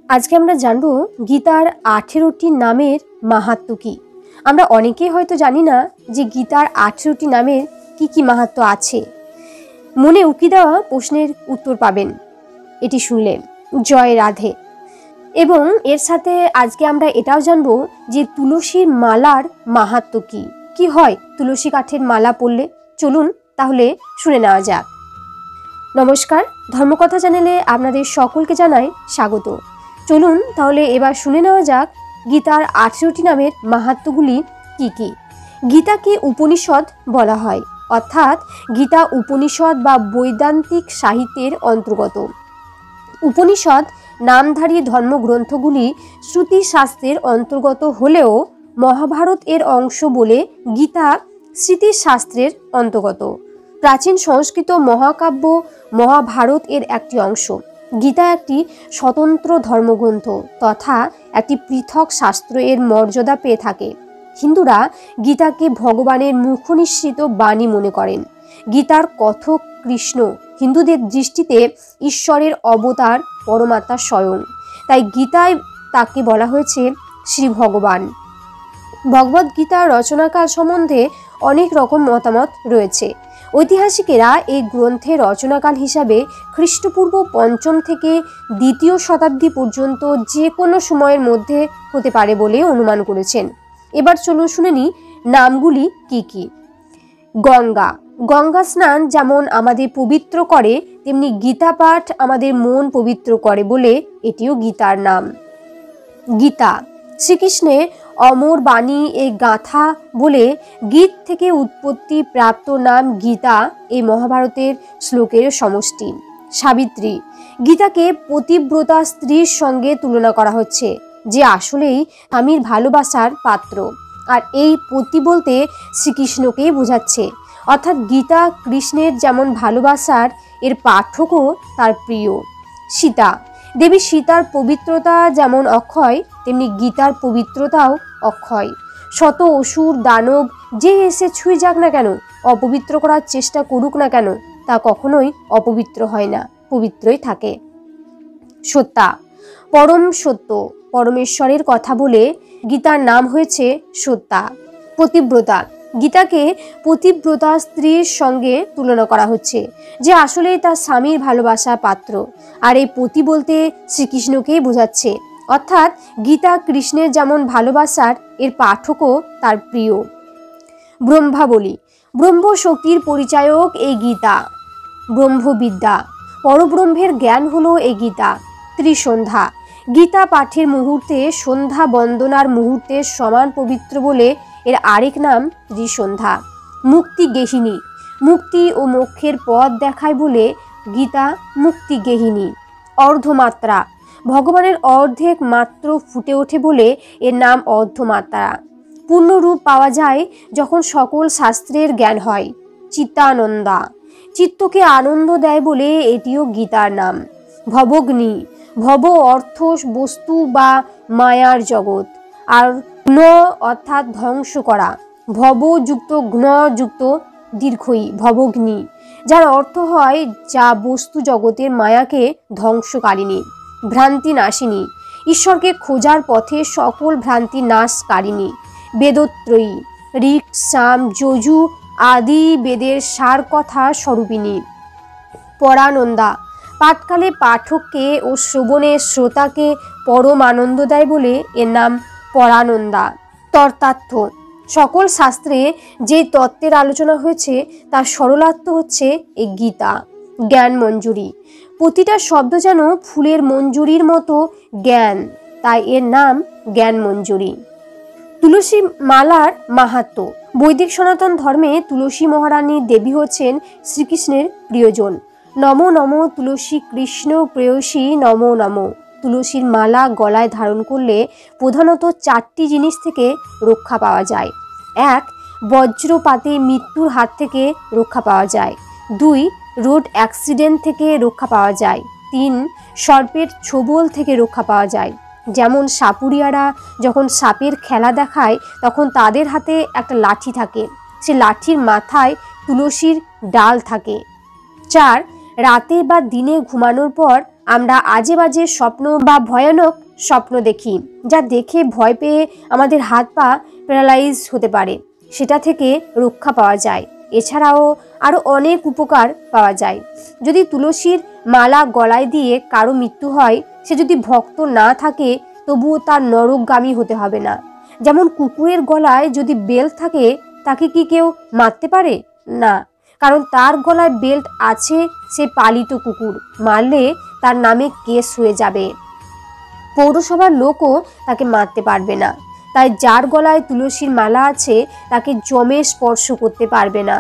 আজকে আমরা জানব গীতার 18টি নামের মাহাত্ম্য কি। আমরা অনেকেই হয়তো জানি না যে গীতার 18টি নামের কি মাহাত্ম্য আছে। মনে উকি দেওয়া প্রশ্নের উত্তর পাবেন এটি শুনলে। জয় রাধে। এবং এর সাথে আজকে আমরা এটাও জানব যে তুলসীর মালার মাহাত্ম্য কি কি হয় তুলসী কাঠের মালা পরলে। চলুন তাহলে শুনে নেওয়া যাক। নমস্কার, ধর্মকথা চ্যানেলে আপনাদের সকলকে জানাই স্বাগত। চলুন তাহলে এবার শুনে নেওয়া যাক গীতার 18টি নামের মাহাত্ম্যগুলি কি কি। গীতাকে উপনিষদ বলা হয়, অর্থাৎ গীতা উপনিষদ বা বৈদান্তিক সাহিত্যের অন্তর্গত। উপনিষদ নামধারী ধর্মগ্রন্থগুলি শ্রুতি শাস্ত্রের অন্তর্গত হলেও মহাভারত এর অংশ বলে গীতা স্মৃতিশাস্ত্রের অন্তর্গত। প্রাচীন সংস্কৃত মহাকাব্য মহাভারত এর একটি অংশ। গীতা একটি স্বতন্ত্র ধর্মগ্রন্থ তথা একটি পৃথক শাস্ত্র এর মর্যাদা পেয়ে থাকে। হিন্দুরা গীতাকে ভগবানের মুখনিসৃত বাণী মনে করেন। গীতার কথক কৃষ্ণ হিন্দুদের দৃষ্টিতে ঈশ্বরের অবতার, পরমাত্মা স্বয়ং। তাই গীতায় তাকে বলা হয়েছে শ্রী ভগবান। ভগবদ গীতার রচনাকাল সম্বন্ধে অনেক রকম মতামত রয়েছে। ঐতিহাসিকেরা এই গ্রন্থের রচনাকাল হিসাবে খ্রিস্টপূর্ব 5ম থেকে 2য় শতাব্দী পর্যন্ত যে কোনো সময়ের মধ্যে হতে পারে বলে অনুমান করেছেন। এবার চলুন শুনে নিই নামগুলি কি কি। গঙ্গা। গঙ্গা স্নান যেমন আমাদের পবিত্র করে, তেমনি গীতা পাঠ আমাদের মন পবিত্র করে বলে এটিও গীতার নাম। গীতা শ্রীকৃষ্ণের অমর বাণী এই গাথা বলে গীত থেকে উৎপত্তি প্রাপ্ত নাম গীতা এই মহাভারতের শ্লোকের সমষ্টি। সাবিত্রী। গীতাকে পতিব্রতা স্ত্রীর সঙ্গে তুলনা করা হচ্ছে, যে আসলেই স্বামীর ভালোবাসার পাত্র। আর এই পতি বলতে শ্রীকৃষ্ণকেই বোঝাচ্ছে, অর্থাৎ গীতা কৃষ্ণের যেমন ভালোবাসার, এর পাঠকও তার প্রিয়। সীতা। দেবী সীতার পবিত্রতা যেমন অক্ষয়, তেমনি গীতার পবিত্রতাও অক্ষয়। শত অসুর দানব যে এসে ছুঁয়ে যাক না কেন, অপবিত্র করার চেষ্টা করুক না কেন, তা কখনোই অপবিত্র হয় না, পবিত্রই থাকে। সত্যা। পরম সত্য, পরমেশ্বরের কথা বলে গীতার নাম হয়েছে সত্যা। পতিব্রতা। গীতাকে পতিব্রতা স্ত্রীর সঙ্গে তুলনা করা হচ্ছে, যে আসলেই তার স্বামীর ভালোবাসার পাত্র। আর এই পতি বলতে শ্রীকৃষ্ণকেই বোঝাচ্ছে, অর্থাৎ গীতা কৃষ্ণের যেমন ভালোবাসার, এর পাঠকও তার প্রিয়। ব্রহ্মাবলী। ব্রহ্ম শক্তির পরিচায়ক এই গীতা। ব্রহ্মবিদ্যা। পরব্রহ্মের জ্ঞান হলো এই গীতা। ত্রিসন্ধ্যা। গীতা পাঠের মুহূর্তে সন্ধ্যা বন্দনার মুহূর্তের সমান পবিত্র বলে এর আরেক নাম ত্রিসন্ধ্যা। মুক্তি গেহিনী। মুক্তি ও মোক্ষের পথ দেখায় বলে গীতা মুক্তি গেহিনী। অর্ধমাত্রা। ভগবানের অর্ধেক মাত্র ফুটে ওঠে বলে এর নাম অর্ধমাত্রা। পূর্ণরূপ পাওয়া যায় যখন সকল শাস্ত্রের জ্ঞান হয়। চিত্তানন্দা। চিত্তকে আনন্দ দেয় বলে এটিও গীতার নাম। ভবগ্নি। ভব অর্থ বস্তু বা মায়ার জগৎ, আর ঘ্ন অর্থাৎ ধ্বংস করা। ভব যুক্ত ঘ্ন যুক্ত দীর্ঘই ভবগ্নি, যার অর্থ হয় যা বস্তু জগতের মায়াকে ধ্বংসকারিণী। ভ্রান্তি নাশিনী। ঈশ্বরকে খোঁজার পথে সকল ভ্রান্তি নাশকারিণী। বেদত্রয়ী। ঋক সাম যজু আদি বেদের সার কথা স্বরূপিণী। পরানন্দা। পাঠকালে পাঠককে ও শ্রবণে শ্রোতাকে পরম আনন্দ দেয় বলে এর নাম পরানন্দা। তত্ত্বার্থ। সকল শাস্ত্রে যে তত্ত্বের আলোচনা হয়েছে তার সরলার্থ হচ্ছে এই গীতা। জ্ঞান মঞ্জুরি। প্রতিটা শব্দ যেন ফুলের মঞ্জুরির মতো জ্ঞান, তাই এর নাম জ্ঞান মঞ্জুরি। তুলসী মালার মাহাত্ম্য। বৈদিক সনাতন ধর্মে তুলসী মহারানী দেবী হচ্ছেন শ্রীকৃষ্ণের প্রিয়জন। নমো নমো তুলসী কৃষ্ণ প্রেয়সী নমো নমো। তুলসীর মালা গলায় ধারণ করলে প্রধানত 4টি জিনিস থেকে রক্ষা পাওয়া যায়। 1. বজ্রপাতে মৃত্যুর হাত থেকে রক্ষা পাওয়া যায়। 2. রোড অ্যাক্সিডেন্ট থেকে রক্ষা পাওয়া যায়। 3. সর্পের ছোবল থেকে রক্ষা পাওয়া যায়। যেমন সাপুরিয়ারা যখন সাপের খেলা দেখায় তখন তাদের হাতে একটা লাঠি থাকে, সে লাঠির মাথায় তুলসীর ডাল থাকে। 4. রাতে বা দিনে ঘুমানোর পর আমরা আজে বাজে স্বপ্ন বা ভয়ানক স্বপ্ন দেখি, যা দেখে ভয় পেয়ে আমাদের হাত পা প্যারালাইজ হতে পারে। সেটা থেকে রক্ষা পাওয়া যায়। এছাড়াও আরও অনেক উপকার পাওয়া যায়। যদি তুলসীর মালা গলায় দিয়ে কারো মৃত্যু হয়, সে যদি ভক্ত না থাকে তবুও তার নরকগামী হতে হবে না। যেমন কুকুরের গলায় যদি বেল্ট থাকে, তাকে কি কেউ মারতে পারে? না, কারণ তার গলায় বেল্ট আছে, সে পালিত কুকুর। মারলে তার নামে কেস হয়ে যাবে, পৌরসভার লোকও তাকে মারতে পারবে না। তাই যার গলায় তুলসীর মালা আছে তাকে যমে স্পর্শ করতে পারবে না।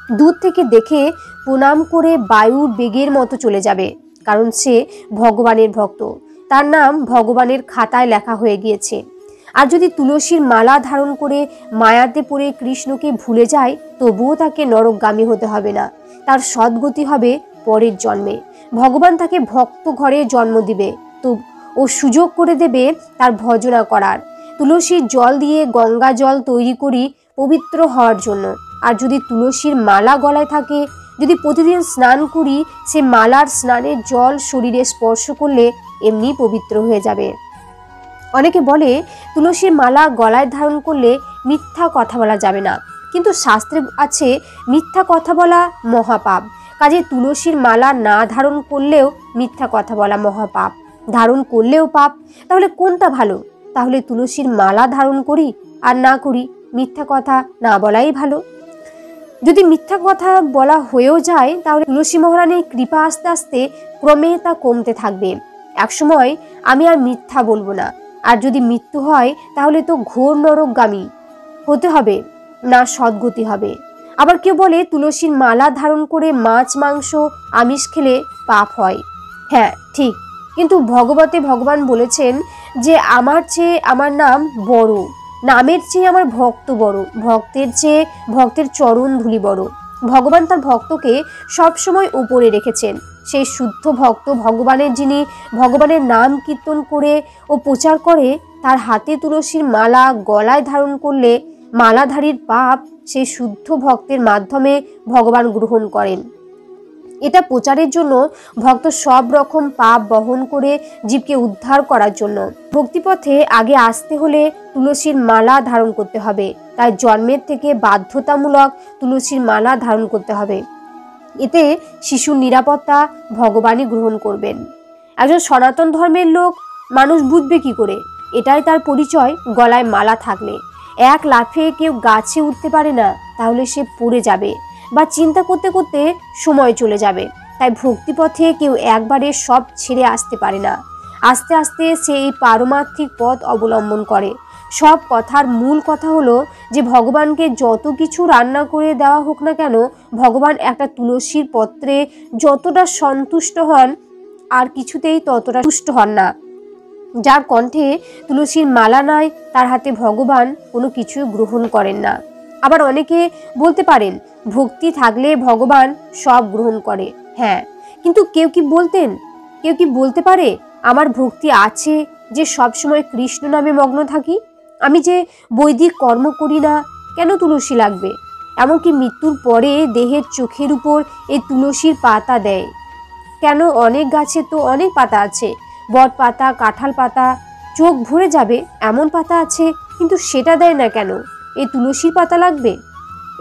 দূর থেকে দেখে প্রণাম করে বায়ুর বেগের মতো চলে যাবে, কারণ সে ভগবানের ভক্ত, তার নাম ভগবানের খাতায় লেখা হয়ে গিয়েছে। আর যদি তুলসীর মালা ধারণ করে মায়াতে পড়ে কৃষ্ণকে ভুলে যায়, তবুও তাকে নরকগামী হতে হবে না, তার সদ্গতি হবে পরের জন্মে। ভগবান তাকে ভক্ত ঘরে জন্ম দিবে তো ও সুযোগ করে দেবে তার ভজনা করার। তুলসীর জল দিয়ে গঙ্গা জল তৈরি করি পবিত্র হওয়ার জন্য। আর যদি তুলসীর মালা গলায় থাকে, যদি প্রতিদিন স্নান করি, সে মালার স্নানের জল শরীরে স্পর্শ করলে এমনি পবিত্র হয়ে যাবে। অনেকে বলে তুলসীর মালা গলায় ধারণ করলে মিথ্যা কথা বলা যাবে না, কিন্তু শাস্ত্রে আছে মিথ্যা কথা বলা মহাপাপ। কাজে তুলসীর মালা না ধারণ করলেও মিথ্যা কথা বলা মহাপাপ, ধারণ করলেও পাপ। তাহলে কোনটা ভালো? তাহলে তুলসীর মালা ধারণ করি আর না করি, মিথ্যা কথা না বলাই ভালো। যদি মিথ্যা কথা বলা হয়েও যায়, তাহলে তুলসী মহারানীর কৃপা আস্তে আস্তে ক্রমে তা কমতে থাকবে। একসময় আমি আর মিথ্যা বলবো না। আর যদি মৃত্যু হয়, তাহলে তো ঘোর নরকগামী হতে হবে, না সদ্গতি হবে। আবার কেউ বলে তুলসীর মালা ধারণ করে মাছ মাংস আমিষ খেলে পাপ হয়। হ্যাঁ ঠিক, কিন্তু ভগবান বলেছেন যে আমার চেয়ে আমার নাম বড়, নামের চেয়ে আমার ভক্ত বড়, ভক্তের চেয়ে ভক্তের চরণ ধুলি বড়। ভগবান তার ভক্তকে সবসময় উপরে রেখেছেন। সেই শুদ্ধ ভক্ত ভগবানের, যিনি ভগবানের নাম কীর্তন করে ও প্রচার করে, তার হাতে তুলসীর মালা গলায় ধারণ করলে মালাধারীর পাপ সেই শুদ্ধ ভক্তের মাধ্যমে ভগবান গ্রহণ করেন। এটা প্রচারের জন্য ভক্ত সব রকম পাপ বহন করে জীবকে উদ্ধার করার জন্য। ভক্তিপথে আগে আসতে হলে তুলসীর মালা ধারণ করতে হবে। তাই জন্মের থেকে বাধ্যতামূলক তুলসীর মালা ধারণ করতে হবে। এতে শিশুর নিরাপত্তা ভগবানই গ্রহণ করবেন। একজন সনাতন ধর্মের লোক মানুষ বুঝবে কি করে? এটাই তার পরিচয়। গলায় মালা থাকলে এক লাফে কেউ গাছে উঠতে পারে না, তাহলে সে পড়ে যাবে বা চিন্তা করতে করতে সময় চলে যাবে। তাই ভক্তিপথে কেউ একবারে সব ছেড়ে আসতে পারে না। আস্তে আস্তে সে এই পারমার্থিক পথ অবলম্বন করে। সব কথার মূল কথা হলো যে ভগবানকে যত কিছু রান্না করে দেওয়া হোক না কেন, ভগবান একটা তুলসীর পত্রে যতটা সন্তুষ্ট হন, আর কিছুতেই ততটা তুষ্ট হন না। যার কণ্ঠে তুলসীর মালা নাই, তার হাতে ভগবান কোনো কিছু গ্রহণ করেন না। আবার অনেকে বলতে পারেন ভক্তি থাকলে ভগবান সব গ্রহণ করে। হ্যাঁ, কিন্তু কেউ কি বলতে পারে আমার ভক্তি আছে যে সবসময় কৃষ্ণ নামে মগ্ন থাকি? আমি যে বৈদিক কর্ম করি না, কেন তুলসী লাগবে? এমনকি মৃত্যুর পরে দেহের চোখের উপর এই তুলসীর পাতা দেয় কেন? অনেক গাছে তো অনেক পাতা আছে, বট পাতা, কাঁঠাল পাতা, চোখ ভরে যাবে এমন পাতা আছে, কিন্তু সেটা দেয় না কেন? এই তুলসীর পাতা লাগবে?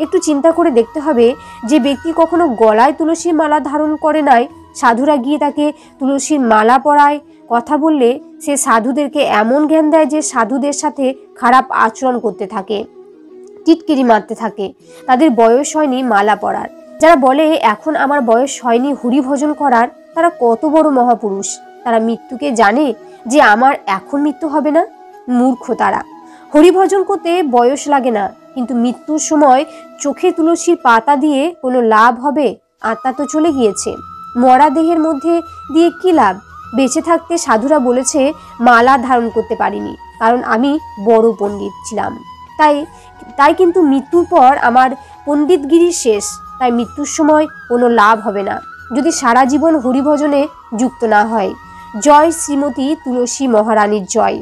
একটু চিন্তা করে দেখতে হবে। যে ব্যক্তি কখনো গলায় তুলসীর মালা ধারণ করে নাই, সাধুরা গিয়ে তাকে তুলসীর মালা পরায়, কথা বললে সে সাধুদেরকে এমন জ্ঞান দেয় যে সাধুদের সাথে খারাপ আচরণ করতে থাকে, টিটকিরি মারতে থাকে। তাদের বয়স হয়নি মালা পরার। যারা বলে এখন আমার বয়স হয়নি হরি ভজন করার, তারা কত বড় মহাপুরুষ। তারা মৃত্যুকে জানে যে আমার এখন মৃত্যু হবে না? মূর্খ তারা। হরি ভজন করতে বয়স লাগে না, কিন্তু মৃত্যুর সময় চোখে তুলসীর পাতা দিয়ে কোনো লাভ হবে? আত্মা তো চলে গিয়েছে, মরা দেহের মধ্যে দিয়ে কি লাভ? বেঁচে থাকতে সাধুরা বলেছে মালা ধারণ করতে পারিনি, কারণ আমি বড় পণ্ডিত ছিলাম। তাই কিন্তু মৃত্যুর পর আমার পণ্ডিতগিরি শেষ। তাই মৃত্যুর সময় কোনো লাভ হবে না যদি সারা জীবন হরিভজনে যুক্ত না হয়। জয় শ্রীমতী তুলসী মহারানীর জয়।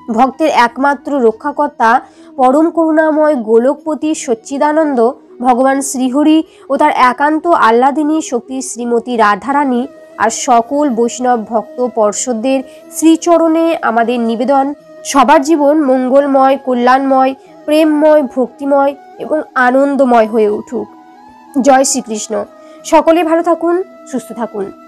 ভক্তের একমাত্র রক্ষাকর্তা পরম করুণাময় গোলকপতি সচ্চিদানন্দ ভগবান শ্রীহরি ও তার একান্ত আহ্লাদিনী শক্তি শ্রীমতী রাধারানী আর সকল বৈষ্ণব ভক্ত পর্ষদদের শ্রীচরণে আমাদের নিবেদন, সবার জীবন মঙ্গলময়, কল্যাণময়, প্রেমময়, ভক্তিময় এবং আনন্দময় হয়ে উঠুক। জয় শ্রীকৃষ্ণ। সকলে ভালো থাকুন, সুস্থ থাকুন।